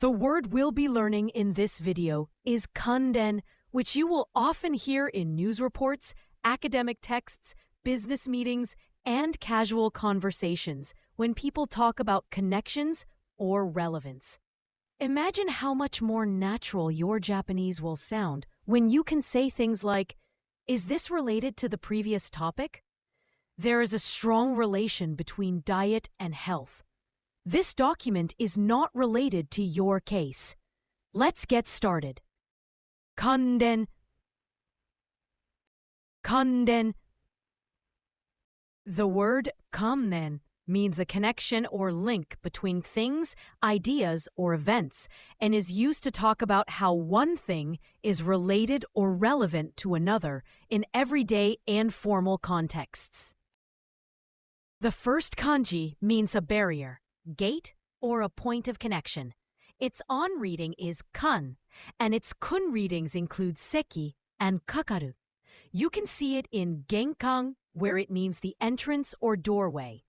The word we'll be learning in this video is kanden, which you will often hear in news reports, academic texts, business meetings, and casual conversations when people talk about connections or relevance. Imagine how much more natural your Japanese will sound when you can say things like, "Is this related to the previous topic?" There is a strong relation between diet and health. This document is not related to your case. Let's get started. Kanden. Kanden. The word kannen means a connection or link between things, ideas, or events, and is used to talk about how one thing is related or relevant to another in everyday and formal contexts. The first kanji means a barrier, gate, or a point of connection. Its on reading is kan, and its kun readings include seki and kakaru. You can see it in genkan, where it means the entrance or doorway.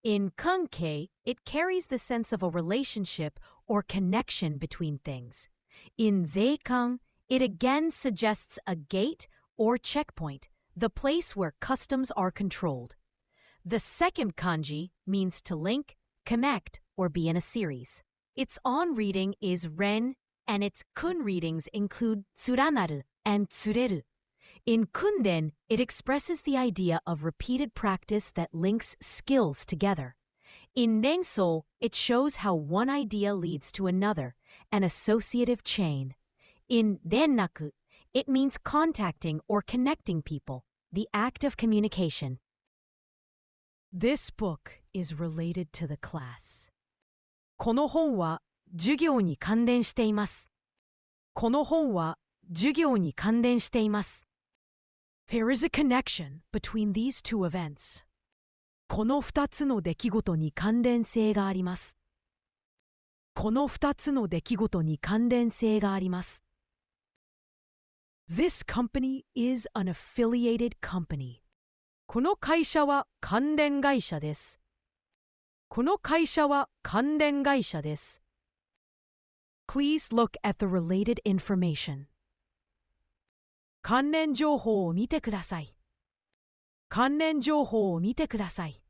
In kankei, it carries the sense of a relationship or connection between things. In zeikan, it again suggests a gate or checkpoint, the place where customs are controlled. The second kanji means to link, connect, or be in a series. Its on reading is ren, and its kun readings include tsuranaru and tsureru. In kunden, it expresses the idea of repeated practice that links skills together. In nensou, it shows how one idea leads to another, an associative chain. In rennaku, it means contacting or connecting people, the act of communication. This book is related to the class. この本は授業に関連しています。この本は授業に関連しています。There is a connection between these two events. この2つの出来事に関連性があります。この2つの出来事に関連性があります。This company is an affiliated company. この会社は関連会社です。この会社は関連会社です。Please look at the related information. 関連情報を見てください。関連情報を見てください。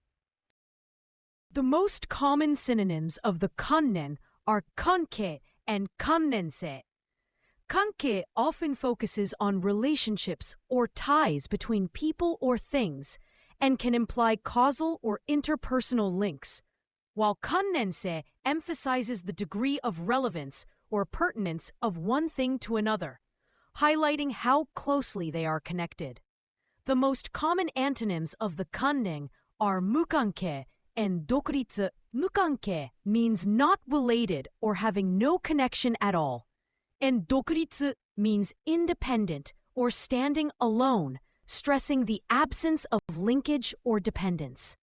The most common synonyms of the kannen are kankei and kannensei. Kankei often focuses on relationships or ties between people or things and can imply causal or interpersonal links, while kannensei emphasizes the degree of relevance or pertinence of one thing to another, highlighting how closely they are connected. The most common antonyms of the kannen are mukankei and dokuritsu. Mukankei means not related or having no connection at all, and dokuritsu means independent or standing alone, stressing the absence of linkage or dependence.